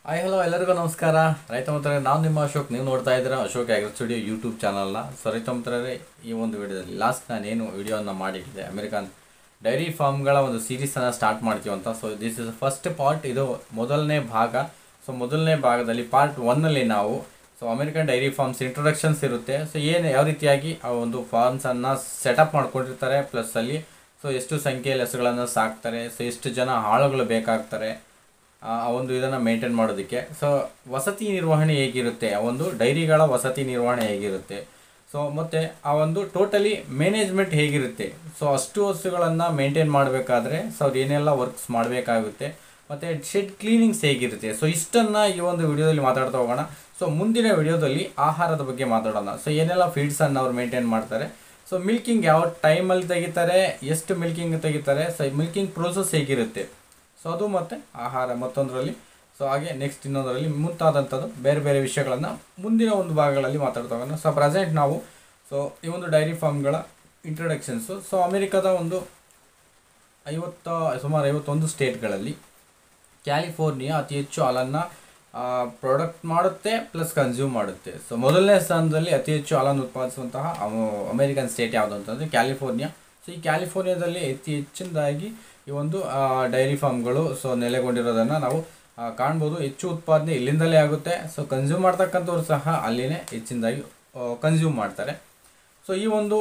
Hi hello ಎಲ್ಲರಿಗೂ ನಮಸ್ಕಾರ. ರೈತ ಮಿತ್ರರೇ, ನಾನು ನಿಮ್ಮ ಅಶೋಕ್. ನೀವು ನೋಡ್ತಾ ಇದ್ದೀರಾ ಅಶೋಕ್ ಅಗ್ರಿ ಸ್ಟುಡಿಯೋ ಯೂಟ್ಯೂಬ್ ಚಾನಲ್ನ. ಸೊ ರೈತ ಮಿತ್ರರೇ, ಈ ಒಂದು ವಿಡಿಯೋದಲ್ಲಿ ನಾನೇನು ವಿಡಿಯೋನ ಮಾಡಿಟ್ಟಿದ್ದೆ, ಅಮೆರಿಕನ್ ಡೈರಿ ಫಾರ್ಮ್ಗಳ ಒಂದು ಸೀರೀಸನ್ನು ಸ್ಟಾರ್ಟ್ ಮಾಡ್ತೀವಿ ಅಂತ. So this is first part, ಇದು ಮೊದಲನೇ ಭಾಗ. ಸೊ ಮೊದಲನೇ ಭಾಗದಲ್ಲಿ ಪಾರ್ಟ್ 1ನಲ್ಲಿ ನಾವು ಅಮೆರಿಕನ್ ಡೈರಿ ಫಾರ್ಮ್ಸ್ ಇಂಟ್ರೊಡಕ್ಷನ್ಸ್ ಇರುತ್ತೆ. ಸೊ ಯಾವ ರೀತಿಯಾಗಿ ಆ ಒಂದು ಫಾರ್ಮ್ಸನ್ನು ಸೆಟಪ್ ಮಾಡ್ಕೊಂಡಿರ್ತಾರೆ, ಪ್ಲಸ್ ಅಲ್ಲಿ ಎಷ್ಟು ಸಂಖ್ಯೆಯಲ್ಲಿ ಹಸುಗಳನ್ನು ಸಾಕ್ತಾರೆ, ಎಷ್ಟು ಜನ ಆಳುಗಳು ಬೇಕಾಗ್ತಾರೆ ಆ ಒಂದು ಇದನ್ನು ಮೇಂಟೈನ್ ಮಾಡೋದಕ್ಕೆ. ಸೊ ವಸತಿ ನಿರ್ವಹಣೆ ಹೇಗಿರುತ್ತೆ, ಆ ಒಂದು ಡೈರಿಗಳ ವಸತಿ ನಿರ್ವಹಣೆ ಹೇಗಿರುತ್ತೆ, ಸೊ ಮತ್ತು ಆ ಒಂದು ಟೋಟಲಿ ಮ್ಯಾನೇಜ್ಮೆಂಟ್ ಹೇಗಿರುತ್ತೆ. ಸೊ ಅಷ್ಟು ಹಸುಗಳನ್ನು ಮೇಂಟೈನ್ ಮಾಡಬೇಕಾದ್ರೆ ಅವ್ರು ಏನೆಲ್ಲ ವರ್ಕ್ಸ್ ಮಾಡಬೇಕಾಗುತ್ತೆ, ಮತ್ತು ಶೆಡ್ ಕ್ಲೀನಿಂಗ್ಸ್ ಹೇಗಿರುತ್ತೆ. ಸೊ ಇಷ್ಟನ್ನು ಈ ಒಂದು ವಿಡಿಯೋದಲ್ಲಿ ಮಾತಾಡ್ತಾ ಹೋಗೋಣ. ಸೊ ಮುಂದಿನ ವಿಡಿಯೋದಲ್ಲಿ ಆಹಾರದ ಬಗ್ಗೆ ಮಾತಾಡೋಣ. ಸೊ ಏನೆಲ್ಲ ಫೀಡ್ಸನ್ನು ಅವ್ರು ಮೇಂಟೈನ್ ಮಾಡ್ತಾರೆ, ಸೊ ಮಿಲ್ಕಿಂಗ್ ಯಾವ ಟೈಮಲ್ಲಿ ತೆಗಿತಾರೆ, ಎಷ್ಟು ಮಿಲ್ಕಿಂಗ್ ತೆಗಿತಾರೆ, ಸೊ ಮಿಲ್ಕಿಂಗ್ ಪ್ರೋಸೆಸ್ ಹೇಗಿರುತ್ತೆ, ಸೊ ಅದು ಮತ್ತು ಆಹಾರ ಮತ್ತೊಂದರಲ್ಲಿ. ಸೊ ಹಾಗೆ ನೆಕ್ಸ್ಟ್ ಇನ್ನೊಂದರಲ್ಲಿ ಮುಂತಾದಂಥದ್ದು ಬೇರೆ ಬೇರೆ ವಿಷಯಗಳನ್ನು ಮುಂದಿನ ಒಂದು ಭಾಗಗಳಲ್ಲಿ ಮಾತಾಡ್ತಾ ಹೋಗೋಣ. ಸೊ ಪ್ರೆಸೆಂಟ್ ನಾವು ಈ ಒಂದು ಡೈರಿ ಫಾರ್ಮ್ಗಳ ಇಂಟ್ರೊಡಕ್ಷನ್ಸು. ಸೊ ಅಮೆರಿಕದ ಒಂದು ಸುಮಾರು 51 ಸ್ಟೇಟ್ಗಳಲ್ಲಿ ಕ್ಯಾಲಿಫೋರ್ನಿಯಾ ಅತಿ ಹೆಚ್ಚು ಹಾಲನ್ನು ಪ್ರಾಡಕ್ಟ್ ಮಾಡುತ್ತೆ ಪ್ಲಸ್ ಕನ್ಸ್ಯೂಮ್ ಮಾಡುತ್ತೆ. ಸೊ ಮೊದಲನೇ ಸ್ಥಾನದಲ್ಲಿ ಅತಿ ಹೆಚ್ಚು ಹಾಲನ್ನು ಉತ್ಪಾದಿಸುವಂತಹ ಅಮೆರಿಕನ್ ಸ್ಟೇಟ್ ಯಾವುದು ಅಂತಂದರೆ ಕ್ಯಾಲಿಫೋರ್ನಿಯಾ. ಸೊ ಈ ಕ್ಯಾಲಿಫೋರ್ನಿಯಾದಲ್ಲಿ ಅತಿ ಹೆಚ್ಚಿನದಾಗಿ ಈ ಒಂದು ಡೈರಿ ಫಾರ್ಮ್ಗಳು ನೆಲೆಗೊಂಡಿರೋದನ್ನು ನಾವು ಕಾಣ್ಬೋದು. ಹೆಚ್ಚು ಉತ್ಪಾದನೆ ಇಲ್ಲಿಂದಲೇ ಆಗುತ್ತೆ. ಸೊ ಕನ್ಸ್ಯೂಮ್ ಮಾಡ್ತಕ್ಕಂಥವ್ರು ಸಹ ಅಲ್ಲಿನೇ ಹೆಚ್ಚಿನದಾಗಿ ಕನ್ಸ್ಯೂಮ್ ಮಾಡ್ತಾರೆ. ಸೊ ಈ ಒಂದು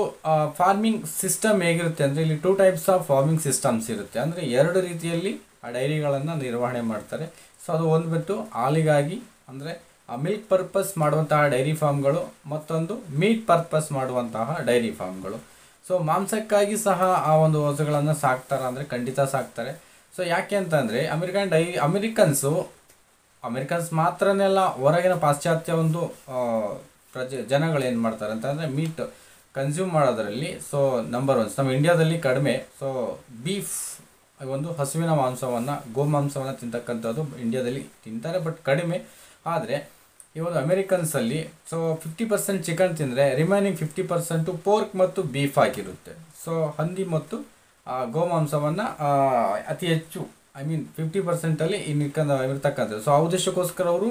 ಫಾರ್ಮಿಂಗ್ ಸಿಸ್ಟಮ್ ಹೇಗಿರುತ್ತೆ ಅಂದರೆ, ಇಲ್ಲಿ 2 ಟೈಪ್ಸ್ ಆಫ್ ಫಾರ್ಮಿಂಗ್ ಸಿಸ್ಟಮ್ಸ್ ಇರುತ್ತೆ. ಅಂದರೆ 2 ರೀತಿಯಲ್ಲಿ ಆ ಡೈರಿಗಳನ್ನು ನಿರ್ವಹಣೆ ಮಾಡ್ತಾರೆ. ಸೊ ಅದು ಒಂದುಬಿಟ್ಟು ಹಾಲಿಗಾಗಿ ಅಂದರೆ ಮಿಲ್ಕ್ ಪರ್ಪಸ್ ಮಾಡುವಂತಹ ಡೈರಿ ಫಾರ್ಮ್ಗಳು, ಮತ್ತೊಂದು ಮೀಟ್ ಪರ್ಪಸ್ ಮಾಡುವಂತಹ ಡೈರಿ ಫಾರ್ಮ್ಗಳು. ಸೊ ಮಾಂಸಕ್ಕಾಗಿ ಸಹ ಆ ಒಂದು ಹಸುಗಳನ್ನು ಸಾಕ್ತಾರೆ ಅಂದರೆ ಖಂಡಿತ ಸಾಕ್ತಾರೆ. ಸೊ ಯಾಕೆ ಅಂತಂದರೆ ಅಮೆರಿಕನ್ಸ್ ಮಾತ್ರನೆಲ್ಲ ಹೊರಗಿನ ಪಾಶ್ಚಾತ್ಯ ಒಂದು ಜನಗಳು ಏನು ಮಾಡ್ತಾರೆ ಅಂತಂದರೆ ಮೀಟ್ ಕನ್ಸ್ಯೂಮ್ ಮಾಡೋದರಲ್ಲಿ ನಂಬರ್ 1 ನಮ್ಮ ಇಂಡಿಯಾದಲ್ಲಿ ಕಡಿಮೆ. ಸೊ ಬೀಫ್ ಒಂದು ಹಸುವಿನ ಮಾಂಸವನ್ನು ಗೋಮಾಂಸವನ್ನು ತಿಂತಕ್ಕಂಥದ್ದು ಇಂಡಿಯಾದಲ್ಲಿ ತಿಂತಾರೆ, ಬಟ್ ಕಡಿಮೆ. ಆದರೆ ಈ ಒಂದು ಅಮೆರಿಕನ್ಸಲ್ಲಿ 50% ಚಿಕನ್ ತಿಂದರೆ ರಿಮೈನಿಂಗ್ 50% ಪೋರ್ಕ್ ಮತ್ತು ಬೀಫ್ ಆಗಿರುತ್ತೆ. ಸೊ ಹಂದಿ ಮತ್ತು ಗೋಮಾಂಸವನ್ನು ಅತಿ ಹೆಚ್ಚು 50%ಅಲ್ಲಿ ಇರ್ತಕ್ಕಂಥದ್ದು. ಸೊ ಆ ಉದ್ದೇಶಕ್ಕೋಸ್ಕರ ಅವರು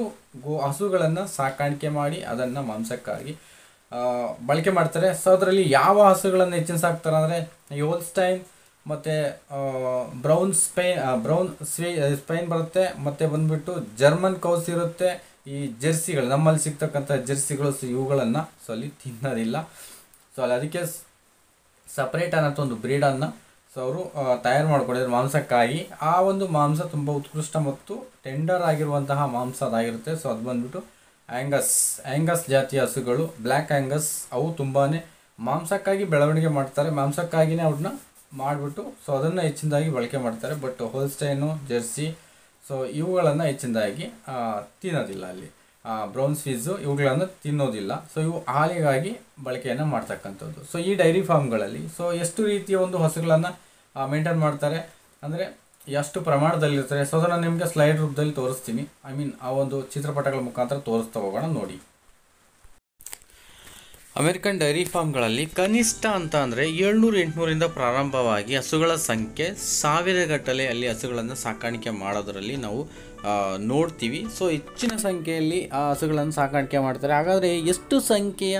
ಹಸುಗಳನ್ನು ಸಾಕಾಣಿಕೆ ಮಾಡಿ ಅದನ್ನು ಮಾಂಸಕ್ಕಾಗಿ ಬಳಕೆ ಮಾಡ್ತಾರೆ. ಸೊ ಅದರಲ್ಲಿ ಯಾವ ಹಸುಗಳನ್ನು ಹೆಚ್ಚಿನ ಸಾಕ್ತಾರೆ ಅಂದರೆ ಹೋಲ್ಸ್ಟೈನ್ ಮತ್ತು ಬ್ರೌನ್ ಸ್ಪೈನ್ ಬರುತ್ತೆ, ಮತ್ತು ಬಂದುಬಿಟ್ಟು ಜರ್ಮನ್ ಕೌಸ್ ಇರುತ್ತೆ. ಈ ಜೆರ್ಸಿಗಳು ನಮ್ಮಲ್ಲಿ ಸಿಗ್ತಕ್ಕಂಥ ಜೆರ್ಸಿಗಳು, ಇವುಗಳನ್ನು ಅಲ್ಲಿ ತಿನ್ನೋದಿಲ್ಲ. ಸೊ ಅಲ್ಲಿ ಅದಕ್ಕೆ ಸಪ್ರೇಟ್ ಅನ್ನೋ ಒಂದು ಬ್ರೀಡನ್ನು ಅವರು ತಯಾರು ಮಾಡ್ಕೊಂಡಿದ್ದಾರೆ ಮಾಂಸಕ್ಕಾಗಿ. ಆ ಒಂದು ಮಾಂಸ ತುಂಬ ಉತ್ಕೃಷ್ಟ ಮತ್ತು ಟೆಂಡರ್ ಆಗಿರುವಂತಹ ಮಾಂಸ ಅದಾಗಿರುತ್ತೆ. ಸೊ ಅದು ಬಂದುಬಿಟ್ಟು ಆ್ಯಂಗಸ್ ಜಾತಿಯ ಹಸುಗಳು, ಬ್ಲ್ಯಾಕ್ ಆ್ಯಂಗಸ್. ಅವು ತುಂಬಾ ಮಾಂಸಕ್ಕಾಗಿ ಬೆಳವಣಿಗೆ ಮಾಡ್ತಾರೆ, ಮಾಂಸಕ್ಕಾಗಿಯೇ ಅವ್ರನ್ನ ಮಾಡಿಬಿಟ್ಟು ಅದನ್ನು ಹೆಚ್ಚಿನದಾಗಿ ಬಳಕೆ ಮಾಡ್ತಾರೆ. ಬಟ್ ಹೋಲ್ಸ್ಟೈನು, ಜೆರ್ಸಿ, ಸೊ ಇವುಗಳನ್ನು ಹೆಚ್ಚಿನದಾಗಿ ತಿನ್ನೋದಿಲ್ಲ. ಅಲ್ಲಿ ಬ್ರೌನ್ ಸ್ವೀಸು ಇವುಗಳನ್ನು ತಿನ್ನೋದಿಲ್ಲ. ಸೊ ಇವು ಹಾಲಿಗಾಗಿ ಬಳಕೆಯನ್ನು ಮಾಡ್ತಕ್ಕಂಥದ್ದು. ಸೊ ಈ ಡೈರಿ ಫಾರ್ಮ್ಗಳಲ್ಲಿ ಎಷ್ಟು ರೀತಿಯ ಒಂದು ಹಸುಗಳನ್ನು ಮೇಂಟೈನ್ ಮಾಡ್ತಾರೆ ಅಂದರೆ ಎಷ್ಟು ಪ್ರಮಾಣದಲ್ಲಿರ್ತಾರೆ. ಸೊ ಅದನ್ನು ನಿಮಗೆ ಸ್ಲೈಡ್ ರೂಪದಲ್ಲಿ ತೋರಿಸ್ತೀನಿ. ಆ ಒಂದು ಚಿತ್ರಪಟಗಳ ಮುಖಾಂತರ ತೋರಿಸ್ತಾ ಹೋಗೋಣ ನೋಡಿ. ಅಮೆರಿಕನ್ ಡೈರಿ ಫಾರ್ಮ್ಗಳಲ್ಲಿ ಕನಿಷ್ಠ ಅಂತ ಅಂದರೆ 700-800ರಿಂದ ಪ್ರಾರಂಭವಾಗಿ ಹಸುಗಳ ಸಂಖ್ಯೆ 1000 ಗಟ್ಟಲೆ ಅಲ್ಲಿ ಹಸುಗಳನ್ನು ಸಾಕಾಣಿಕೆ ಮಾಡೋದರಲ್ಲಿ ನಾವು ನೋಡ್ತೀವಿ. ಸೊ ಹೆಚ್ಚಿನ ಸಂಖ್ಯೆಯಲ್ಲಿ ಆ ಹಸುಗಳನ್ನು ಸಾಕಾಣಿಕೆ ಮಾಡ್ತಾರೆ. ಹಾಗಾದರೆ ಎಷ್ಟು ಸಂಖ್ಯೆಯ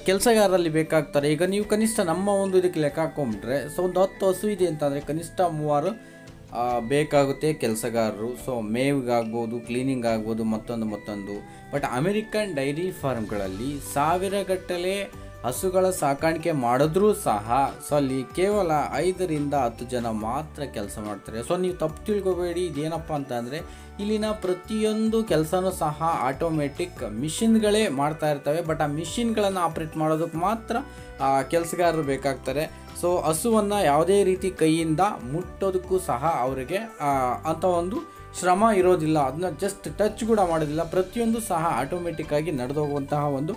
ಕೆಲಸಗಾರರಲ್ಲಿ ಬೇಕಾಗ್ತಾರೆ? ಈಗ ನೀವು ಕನಿಷ್ಠ ನಮ್ಮ ಒಂದು ಇದಕ್ಕೆ ಲೆಕ್ಕ ಹಾಕೊಂಡ್ಬಿಟ್ರೆ ಒಂದು 10 ಹಸು ಇದೆ ಅಂತಂದರೆ ಕನಿಷ್ಠ 3 ಬೇಕಾಗುತ್ತೆ ಕೆಲಸಗಾರರು. ಸೊ ಮೇವಿಗಾಗ್ಬೋದು, ಕ್ಲೀನಿಂಗ್ ಆಗ್ಬೋದು, ಮತ್ತೊಂದು. ಬಟ್ ಅಮೆರಿಕನ್ ಡೈರಿ ಫಾರ್ಮ್ಗಳಲ್ಲಿ 1000 ಗಟ್ಟಲೆ ಹಸುಗಳ ಸಾಕಾಣಿಕೆ ಮಾಡಿದ್ರೂ ಸಹ ಅಲ್ಲಿ ಕೇವಲ 5ರಿಂದ 10 ಜನ ಮಾತ್ರ ಕೆಲಸ ಮಾಡ್ತಾರೆ. ಸೊ ನೀವು ತಪ್ಪು ತಿಳ್ಕೊಬೇಡಿ, ಇದೇನಪ್ಪ ಅಂತಂದರೆ ಇಲ್ಲಿನ ಪ್ರತಿಯೊಂದು ಕೆಲಸನೂ ಸಹ ಆಟೋಮೆಟಿಕ್ ಮಿಷಿನ್ಗಳೇ ಮಾಡ್ತಾ ಇರ್ತವೆ. ಬಟ್ ಆ ಮಿಷಿನ್ಗಳನ್ನು ಆಪ್ರೇಟ್ ಮಾಡೋದಕ್ಕೆ ಮಾತ್ರ ಕೆಲಸಗಾರರು ಬೇಕಾಗ್ತಾರೆ. ಸೊ ಹಸುವನ್ನು ಯಾವುದೇ ರೀತಿ ಕೈಯಿಂದ ಮುಟ್ಟೋದಕ್ಕೂ ಸಹ ಅವರಿಗೆ ಅಂಥ ಒಂದು ಶ್ರಮ ಇರೋದಿಲ್ಲ. ಅದನ್ನ ಜಸ್ಟ್ ಟಚ್ ಕೂಡ ಮಾಡೋದಿಲ್ಲ. ಪ್ರತಿಯೊಂದು ಸಹ ಆಟೋಮೆಟಿಕ್ಕಾಗಿ ನಡೆದೋಗುವಂತಹ ಒಂದು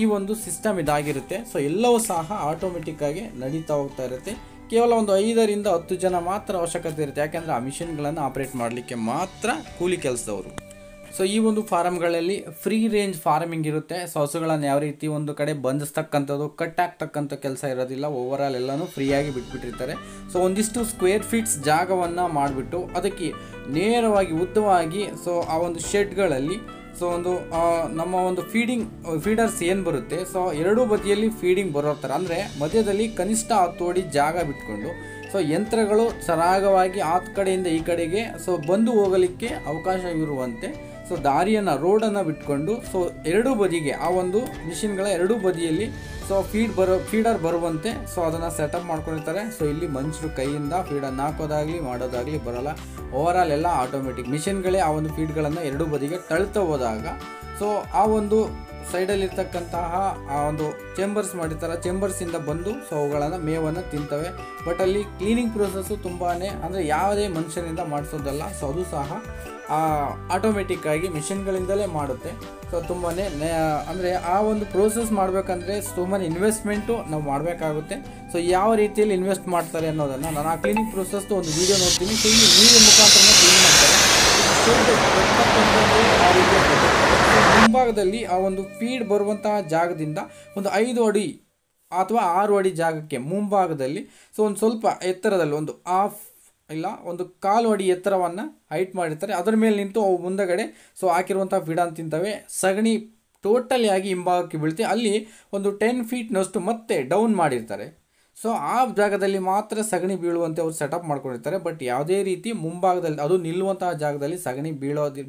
ಈ ಒಂದು ಸಿಸ್ಟಮ್ ಇದಾಗಿರುತ್ತೆ. ಸೊ ಎಲ್ಲವೂ ಸಹ ಆಟೋಮೆಟಿಕ್ಕಾಗಿ ನಡೀತಾ ಹೋಗ್ತಾ ಇರುತ್ತೆ. ಕೇವಲ ಒಂದು 5ರಿಂದ 10 ಜನ ಮಾತ್ರ ಅವಶ್ಯಕತೆ ಇರುತ್ತೆ. ಯಾಕೆಂದರೆ ಆ ಮಿಷಿನ್ಗಳನ್ನು ಆಪ್ರೇಟ್ ಮಾಡಲಿಕ್ಕೆ ಮಾತ್ರ ಕೂಲಿ ಕೆಲಸದವರು. ಸೊ ಈ ಒಂದು ಫಾರಮ್ಗಳಲ್ಲಿ ಫ್ರೀ ರೇಂಜ್ ಫಾರ್ಮಿಂಗ್ ಇರುತ್ತೆ. ಸೊ ಹಸುಗಳನ್ನು ಯಾವ ರೀತಿ ಒಂದು ಕಡೆ ಬಂಧಿಸ್ತಕ್ಕಂಥದ್ದು, ಕಟ್ ಆಗ್ತಕ್ಕಂಥ ಕೆಲಸ ಇರೋದಿಲ್ಲ. ಓವರಾಲ್ ಎಲ್ಲನೂ ಫ್ರೀಯಾಗಿ ಬಿಟ್ಬಿಟ್ಟಿರ್ತಾರೆ. ಸೊ ಒಂದಿಷ್ಟು ಸ್ಕ್ವೇರ್ ಫೀಟ್ಸ್ ಜಾಗವನ್ನು ಮಾಡಿಬಿಟ್ಟು ಅದಕ್ಕೆ ನೇರವಾಗಿ ಉದ್ದವಾಗಿ ಸೊ ಆ ಒಂದು ಶೆಡ್ಗಳಲ್ಲಿ ಸೊ ಒಂದು ನಮ್ಮ ಒಂದು ಫೀಡರ್ಸ್ ಏನು ಬರುತ್ತೆ, ಸೊ ಎರಡೂ ಬದಿಯಲ್ಲಿ ಫೀಡಿಂಗ್ ಬರೋ ಥರ, ಅಂದರೆ ಮಧ್ಯದಲ್ಲಿ ಕನಿಷ್ಠ 10 ಅಡಿ ಜಾಗ ಬಿಟ್ಕೊಂಡು ಸೊ ಯಂತ್ರಗಳು ಸರಾಗವಾಗಿ ಆ ಕಡೆಯಿಂದ ಈ ಕಡೆಗೆ ಸೊ ಬಂದು ಹೋಗಲಿಕ್ಕೆ ಅವಕಾಶವಿರುವಂತೆ ಸೊ ದಾರಿಯನ್ನು, ರೋಡನ್ನು ಬಿಟ್ಕೊಂಡು ಸೊ ಎರಡೂ ಬದಿಗೆ ಆ ಒಂದು ಮಿಷಿನ್ಗಳ ಎರಡೂ ಬದಿಯಲ್ಲಿ ಸೊ ಫೀಡರ್ ಬರುವಂತೆ ಸೊ ಅದನ್ನು ಸೆಟಪ್ ಮಾಡ್ಕೊಂಡಿರ್ತಾರೆ. ಸೊ ಇಲ್ಲಿ ಮನುಷ್ಯರು ಕೈಯಿಂದ ಫೀಡನ್ನು ಹಾಕೋದಾಗಲಿ ಮಾಡೋದಾಗಲಿ ಬರೋಲ್ಲ. ಓವರಾಲ್ ಎಲ್ಲ ಆಟೋಮೆಟಿಕ್ ಮಿಷಿನ್ಗಳೇ ಆ ಒಂದು ಫೀಡ್ಗಳನ್ನು ಎರಡೂ ಬದಿಗೆ ತಳ್ತಾ ಹೋದಾಗ ಸೊ ಆ ಒಂದು ಸೈಡಲ್ಲಿರ್ತಕ್ಕಂತಹ ಆ ಒಂದು ಚೇಂಬರ್ಸ್ ಮಾಡಿರ್ತಾರೆ, ಚೇಂಬರ್ಸಿಂದ ಬಂದು ಸೊ ಅವುಗಳನ್ನು ಮೇವನ್ನು ತಿಂತವೆ. ಬಟ್ ಅಲ್ಲಿ ಕ್ಲೀನಿಂಗ್ ಪ್ರೊಸೆಸ್ಸು ತುಂಬಾ ಅಂದರೆ ಯಾವುದೇ ಮನುಷ್ಯನಿಂದ ಮಾಡಿಸೋದಲ್ಲ. ಸೊ ಅದು ಸಹ ಆಟೋಮೆಟಿಕ್ ಆಗಿ ಮಿಷಿನ್ಗಳಿಂದಲೇ ಮಾಡುತ್ತೆ. ಸೊ ತುಂಬಾ ಅಂದರೆ ಆ ಒಂದು ಪ್ರೋಸೆಸ್ ಮಾಡಬೇಕಂದ್ರೆ ತುಂಬಾ ಇನ್ವೆಸ್ಟ್ಮೆಂಟು ನಾವು ಮಾಡಬೇಕಾಗುತ್ತೆ. ಸೊ ಯಾವ ರೀತಿಯಲ್ಲಿ ಇನ್ವೆಸ್ಟ್ ಮಾಡ್ತಾರೆ ಅನ್ನೋದನ್ನು ನಾನು ಆ ಕ್ಲೀನಿಂಗ್ ಪ್ರೋಸೆಸ್ದು ಒಂದು ವೀಡಿಯೋ ನೋಡ್ತೀನಿ. ಸೊ ಇಲ್ಲಿ ನೀರಿನ ಮುಖಾಂತರ ಕ್ಲೀನ್ ಮಾಡ್ತಾರೆ. ಮುಂಭಾಗದಲ್ಲಿ ಆ ಒಂದು ಫೀಡ್ ಬರುವಂತಹ ಜಾಗದಿಂದ ಒಂದು 5 ಅಡಿ ಅಥವಾ 6 ಅಡಿ ಜಾಗಕ್ಕೆ ಮುಂಭಾಗದಲ್ಲಿ ಸೊ ಒಂದು ಸ್ವಲ್ಪ ಎತ್ತರದಲ್ಲಿ ಒಂದು ಒಂದು 1/4 ಅಡಿ ಎತ್ತರವನ್ನು ಹೈಟ್ ಮಾಡಿರ್ತಾರೆ. ಅದರ ಮೇಲೆ ನಿಂತು ಅವು ಮುಂದಗಡೆ ಸೊ ಹಾಕಿರುವಂಥ ಫೀಡನ್ನು ತಿಂತವೆ. ಸಗಣಿ ಟೋಟಲಿ ಆಗಿ ಹಿಂಭಾಗಕ್ಕೆ ಬೀಳುತ್ತೆ. ಅಲ್ಲಿ ಒಂದು 10 ಫೀಟ್ನಷ್ಟು ಮತ್ತೆ ಡೌನ್ ಮಾಡಿರ್ತಾರೆ. ಸೊ ಆ ಜಾಗದಲ್ಲಿ ಮಾತ್ರ ಸಗಣಿ ಬೀಳುವಂತೆ ಅವರು ಸೆಟಪ್ ಮಾಡ್ಕೊಂಡಿರ್ತಾರೆ. ಬಟ್ ಯಾವುದೇ ರೀತಿ ಮುಂಭಾಗದಲ್ಲಿ ಅದು ನಿಲ್ಲುವಂತಹ ಜಾಗದಲ್ಲಿ ಸಗಣಿ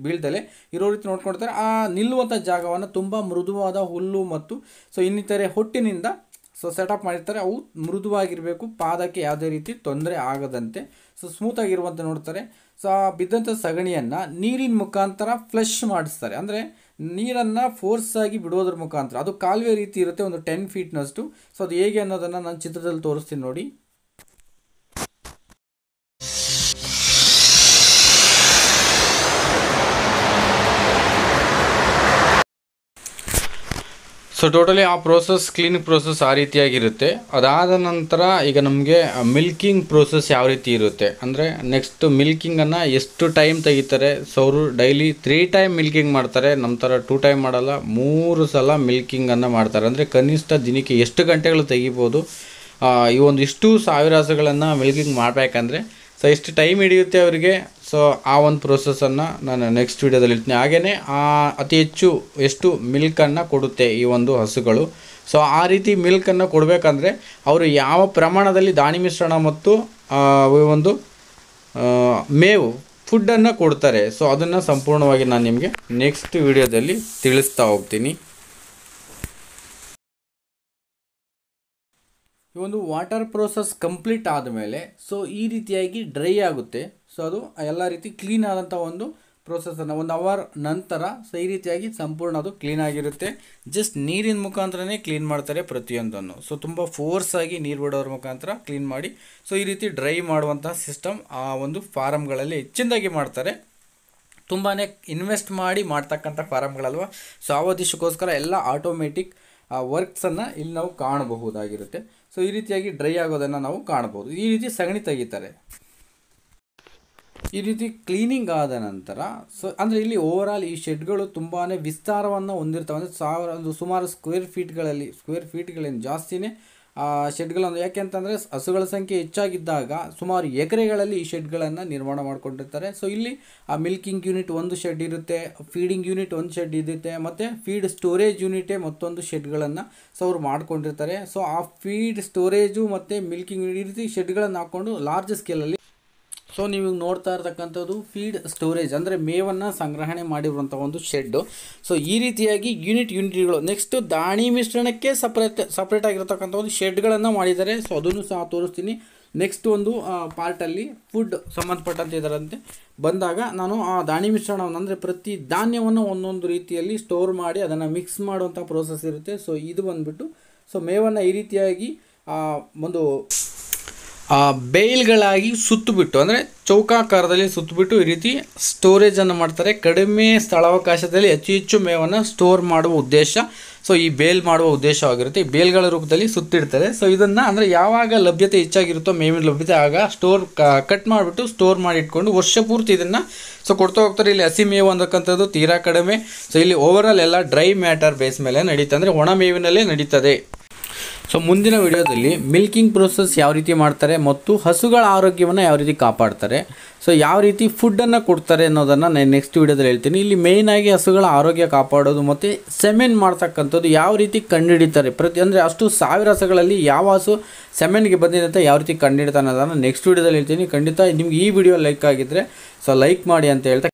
ಬೀಳ್ದಲೆ ಇರೋ ರೀತಿ ನೋಡ್ಕೊಂಡಿರ್ತಾರೆ. ಆ ನಿಲ್ಲುವಂಥ ಜಾಗವನ್ನು ತುಂಬ ಮೃದುವಾದ ಹುಲ್ಲು ಮತ್ತು ಸೊ ಇನ್ನಿತರೆ ಹೊಟ್ಟಿನಿಂದ ಸೊ ಸೆಟಪ್ ಮಾಡಿರ್ತಾರೆ. ಅವು ಮೃದುವಾಗಿರಬೇಕು, ಪಾದಕ್ಕೆ ಯಾವುದೇ ರೀತಿ ತೊಂದರೆ ಆಗದಂತೆ ಸೊ ಸ್ಮೂತಾಗಿರುವಂತೆ ನೋಡ್ತಾರೆ. ಸೊ ಆ ಬಿದ್ದಂಥ ಸಗಣಿಯನ್ನು ನೀರಿನ ಮುಖಾಂತರ ಫ್ಲಶ್ ಮಾಡಿಸ್ತಾರೆ. ಅಂದರೆ ನೀರನ್ನು ಫೋರ್ಸಾಗಿ ಬಿಡೋದ್ರ ಮುಖಾಂತರ, ಅದು ಕಾಲುವೆ ರೀತಿ ಇರುತ್ತೆ ಒಂದು 10 ಫೀಟ್ನಷ್ಟು. ಸೊ ಅದು ಹೇಗೆ ಅನ್ನೋದನ್ನು ನಾನು ಚಿತ್ರದಲ್ಲಿ ತೋರಿಸ್ತೀನಿ ನೋಡಿ. ಸೊ ಟೋಟಲಿ ಆ ಪ್ರೋಸೆಸ್, ಕ್ಲೀನಿಂಗ್ ಪ್ರೋಸೆಸ್ ಆ ರೀತಿಯಾಗಿರುತ್ತೆ. ಅದಾದ ನಂತರ ಈಗ ನಮಗೆ ಮಿಲ್ಕಿಂಗ್ ಪ್ರೋಸೆಸ್ ಯಾವ ರೀತಿ ಇರುತ್ತೆ ಅಂದರೆ ನೆಕ್ಸ್ಟ್ ಮಿಲ್ಕಿಂಗನ್ನು ಎಷ್ಟು ಟೈಮ್ ತೆಗಿತಾರೆ. ಸೊ ಅವರು ಡೈಲಿ 3 ಟೈಮ್ ಮಿಲ್ಕಿಂಗ್ ಮಾಡ್ತಾರೆ. ನಮ್ಮ ಥರ 2 ಟೈಮ್ ಮಾಡಲ್ಲ, 3 ಸಲ ಮಿಲ್ಕಿಂಗನ್ನು ಮಾಡ್ತಾರೆ. ಅಂದರೆ ಕನಿಷ್ಠ ದಿನಕ್ಕೆ ಎಷ್ಟು ಗಂಟೆಗಳು ತೆಗಿಬೋದು. ಈ ಒಂದಿಷ್ಟು 1000 ಹಸುಗಳನ್ನು ಮಿಲ್ಕಿಂಗ್ ಮಾಡಬೇಕಂದ್ರೆ ಸೊ ಎಷ್ಟು ಟೈಮ್ ಹಿಡಿಯುತ್ತೆ ಅವರಿಗೆ. ಸೊ ಆ ಒಂದು ಪ್ರೋಸೆಸ್ಸನ್ನು ನಾನು ನೆಕ್ಸ್ಟ್ ವೀಡಿಯೋದಲ್ಲಿ ಇರ್ತೀನಿ. ಹಾಗೆಯೇ ಅತಿ ಹೆಚ್ಚು ಎಷ್ಟು ಮಿಲ್ಕನ್ನು ಕೊಡುತ್ತೆ ಈ ಒಂದು ಹಸುಗಳು. ಸೊ ಆ ರೀತಿ ಮಿಲ್ಕನ್ನು ಕೊಡಬೇಕಂದ್ರೆ ಅವರು ಯಾವ ಪ್ರಮಾಣದಲ್ಲಿ ದಾಣಿ ಮಿಶ್ರಣ ಮತ್ತು ಒಂದು ಮೇವು ಫುಡ್ಡನ್ನು ಕೊಡ್ತಾರೆ. ಸೊ ಅದನ್ನು ಸಂಪೂರ್ಣವಾಗಿ ನಾನು ನಿಮಗೆ ನೆಕ್ಸ್ಟ್ ವೀಡಿಯೋದಲ್ಲಿ ತಿಳಿಸ್ತಾ ಹೋಗ್ತೀನಿ. ಈ ಒಂದು ವಾಟರ್ ಪ್ರೋಸೆಸ್ ಕಂಪ್ಲೀಟ್ ಆದಮೇಲೆ ಸೊ ಈ ರೀತಿಯಾಗಿ ಡ್ರೈ ಆಗುತ್ತೆ. ಸೊ ಅದು ಎಲ್ಲ ರೀತಿ ಕ್ಲೀನ್ ಆದಂಥ ಒಂದು ಪ್ರೋಸೆಸನ್ನು 1 ಅವರ್ ನಂತರ ಸೊ ಈ ರೀತಿಯಾಗಿ ಸಂಪೂರ್ಣ ಅದು ಕ್ಲೀನ್ ಆಗಿರುತ್ತೆ. ಜಸ್ಟ್ ನೀರಿನ ಮುಖಾಂತರನೇ ಕ್ಲೀನ್ ಮಾಡ್ತಾರೆ ಪ್ರತಿಯೊಂದನ್ನು. ಸೊ ತುಂಬ ಫೋರ್ಸಾಗಿ ನೀರು ಬಿಡೋದ್ರ ಮುಖಾಂತರ ಕ್ಲೀನ್ ಮಾಡಿ ಸೊ ಈ ರೀತಿ ಡ್ರೈ ಮಾಡುವಂಥ ಸಿಸ್ಟಮ್ ಆ ಒಂದು ಫಾರಮ್ಗಳಲ್ಲಿ ಹೆಚ್ಚಿನದಾಗಿ ಮಾಡ್ತಾರೆ. ತುಂಬಾ ಇನ್ವೆಸ್ಟ್ ಮಾಡಿ ಮಾಡ್ತಕ್ಕಂಥ ಫಾರಮ್ಗಳಲ್ವ. ಸೊ ಆ ಉದ್ದೇಶಕ್ಕೋಸ್ಕರ ಎಲ್ಲ ಆಟೋಮೆಟಿಕ್ ವರ್ಕ್ಸನ್ನು ಇಲ್ಲಿ ನಾವು ಕಾಣಬಹುದಾಗಿರುತ್ತೆ. ಸೊ ಈ ರೀತಿಯಾಗಿ ಡ್ರೈ ಆಗೋದನ್ನು ನಾವು ಕಾಣಬಹುದು. ಈ ರೀತಿ ಸಗಣಿ ತೆಗಿತಾರೆ. ಈ ರೀತಿ ಕ್ಲೀನಿಂಗ್ ಆದ ನಂತರ ಸೊ ಅಂದರೆ ಇಲ್ಲಿ ಓವರಾಲ್ ಈ ಶೆಡ್ಗಳು ತುಂಬಾ ವಿಸ್ತಾರವನ್ನು ಹೊಂದಿರ್ತವೆ. ಅಂದರೆ ಸುಮಾರು ಸ್ಕ್ವೇರ್ ಫೀಟ್ಗಳೇನು ಜಾಸ್ತಿನೇ ಶೆಡ್ಗಳನ್ನು, ಯಾಕೆ ಅಂತಂದರೆ ಹಸುಗಳ ಸಂಖ್ಯೆ ಹೆಚ್ಚಾಗಿದ್ದಾಗ ಸುಮಾರು ಎಕರೆಗಳಲ್ಲಿ ಈ ಶೆಡ್ಗಳನ್ನು ನಿರ್ಮಾಣ ಮಾಡಿಕೊಂಡಿರ್ತಾರೆ. ಸೊ ಇಲ್ಲಿ ಆ ಮಿಲ್ಕಿಂಗ್ ಯೂನಿಟ್ ಒಂದು ಶೆಡ್ ಇರುತ್ತೆ, ಫೀಡಿಂಗ್ ಯೂನಿಟ್ ಒಂದು ಶೆಡ್ ಇರುತ್ತೆ, ಮತ್ತು ಫೀಡ್ ಸ್ಟೋರೇಜ್ ಯೂನಿಟೇ ಮತ್ತೊಂದು ಶೆಡ್ಗಳನ್ನು ಸೊ ಅವ್ರು ಮಾಡ್ಕೊಂಡಿರ್ತಾರೆ. ಸೊ ಆ ಫೀಡ್ ಸ್ಟೋರೇಜು ಮತ್ತು ಮಿಲ್ಕಿಂಗ್ ಯೂನಿಟ್ ಈ ರೀತಿ ಶೆಡ್ಗಳನ್ನು ಹಾಕ್ಕೊಂಡು ಲಾರ್ಜ್ ಸ್ಕೇಲಲ್ಲಿ ಸೊ ನೀವು ನೋಡ್ತಾ ಇರ್ತಕ್ಕಂಥದ್ದು ಫೀಡ್ ಸ್ಟೋರೇಜ್ ಅಂದರೆ ಮೇವನ್ನು ಸಂಗ್ರಹಣೆ ಮಾಡಿರುವಂಥ ಒಂದು ಶೆಡ್ಡು. ಸೊ ಈ ರೀತಿಯಾಗಿ ಯೂನಿಟ್ಗಳು ನೆಕ್ಸ್ಟ್ ದಾಣಿ ಮಿಶ್ರಣಕ್ಕೆ ಸಪ್ರೇಟ್ ಆಗಿರತಕ್ಕಂಥ ಒಂದು ಶೆಡ್ಗಳನ್ನು ಮಾಡಿದ್ದಾರೆ. ಸೊ ಅದನ್ನು ಸಹ ತೋರಿಸ್ತೀನಿ ನೆಕ್ಸ್ಟ್ ಒಂದು ಪಾರ್ಟಲ್ಲಿ. ಫುಡ್ ಸಂಬಂಧಪಟ್ಟಂತೆ ಇದರಂತೆ ಬಂದಾಗ ನಾನು ಆ ದಾಣಿ ಮಿಶ್ರಣವನ್ನು ಅಂದರೆ ಪ್ರತಿ ಧಾನ್ಯವನ್ನು ಒಂದೊಂದು ರೀತಿಯಲ್ಲಿ ಸ್ಟೋರ್ ಮಾಡಿ ಅದನ್ನು ಮಿಕ್ಸ್ ಮಾಡುವಂಥ ಪ್ರೋಸೆಸ್ ಇರುತ್ತೆ. ಸೊ ಇದು ಬಂದುಬಿಟ್ಟು ಸೊ ಮೇವನ್ನು ಈ ರೀತಿಯಾಗಿ ಒಂದು ಬೇಲ್ಗಳಾಗಿ ಸುತ್ತಬಿಟ್ಟು ಅಂದರೆ ಚೌಕಾಕಾರದಲ್ಲಿ ಸುತ್ತಬಿಟ್ಟು ಈ ರೀತಿ ಸ್ಟೋರೇಜನ್ನು ಮಾಡ್ತಾರೆ. ಕಡಿಮೆ ಸ್ಥಳಾವಕಾಶದಲ್ಲಿ ಅತಿ ಹೆಚ್ಚು ಮೇವನ್ನು ಸ್ಟೋರ್ ಮಾಡುವ ಉದ್ದೇಶ. ಸೊ ಈ ಬೇಲ್ ಮಾಡುವ ಉದ್ದೇಶವಾಗಿರುತ್ತೆ. ಈ ಬೇಲ್ಗಳ ರೂಪದಲ್ಲಿ ಸುತ್ತಿಡ್ತಾರೆ. ಸೊ ಇದನ್ನು ಅಂದರೆ ಯಾವಾಗ ಲಭ್ಯತೆ ಹೆಚ್ಚಾಗಿರುತ್ತೋ ಮೇವಿನ ಲಭ್ಯತೆ ಆಗ ಕಟ್ ಮಾಡಿಬಿಟ್ಟು ಸ್ಟೋರ್ ಮಾಡಿ ಇಟ್ಕೊಂಡು ವರ್ಷ ಪೂರ್ತಿ ಇದನ್ನು ಕೊಡ್ತಾ ಹೋಗ್ತಾರೆ. ಇಲ್ಲಿ ಹಸಿ ಮೇವು ಅಂತಕ್ಕಂಥದ್ದು ತೀರಾ ಕಡಿಮೆ. ಸೊ ಇಲ್ಲಿ ಓವರಾಲ್ ಎಲ್ಲ ಡ್ರೈ ಮ್ಯಾಟರ್ ಬೇಸ್ ಮೇಲೆ ನಡೀತಾ ಅಂದರೆ ಒಣ ಮೇವಿನಲ್ಲೇ ನಡೀತದೆ. ಸೊ ಮುಂದಿನ ವಿಡಿಯೋದಲ್ಲಿ ಮಿಲ್ಕಿಂಗ್ ಪ್ರೋಸೆಸ್ ಯಾವ ರೀತಿ ಮಾಡ್ತಾರೆ ಮತ್ತು ಹಸುಗಳ ಆರೋಗ್ಯವನ್ನು ಯಾವ ರೀತಿ ಕಾಪಾಡ್ತಾರೆ, ಸೊ ಯಾವ ರೀತಿ ಫುಡ್ಡನ್ನು ಕೊಡ್ತಾರೆ ಅನ್ನೋದನ್ನು ನಾನು ನೆಕ್ಸ್ಟ್ ವಿಡಿಯೋದಲ್ಲಿ ಹೇಳ್ತೀನಿ. ಇಲ್ಲಿ ಮೇಯ್ನಾಗಿ ಹಸುಗಳ ಆರೋಗ್ಯ ಕಾಪಾಡೋದು ಮತ್ತು ಸೆಮೆನ್ ಮಾಡ್ತಕ್ಕಂಥದ್ದು ಯಾವ ರೀತಿ ಕಂಡುಹಿಡಿತಾರೆ, ಅಂದರೆ ಅಷ್ಟು ಸಾವಿರ ಹಸುಗಳಲ್ಲಿ ಯಾವ ಹಸು ಸೆಮೆನ್ಗೆ ಬಂದಿದೆ ಅಂತ ಯಾವ ರೀತಿ ಕಂಡುಹಿಡ್ತಾನೆ ಅನ್ನೋದನ್ನು ನೆಕ್ಸ್ಟ್ ವಿಡಿಯೋದಲ್ಲಿ ಹೇಳ್ತೀನಿ. ಖಂಡಿತ ನಿಮ್ಗೆ ಈ ವಿಡಿಯೋ ಲೈಕ್ ಆಗಿದ್ದರೆ ಸೊ ಲೈಕ್ ಮಾಡಿ ಅಂತ ಹೇಳ್ತಾ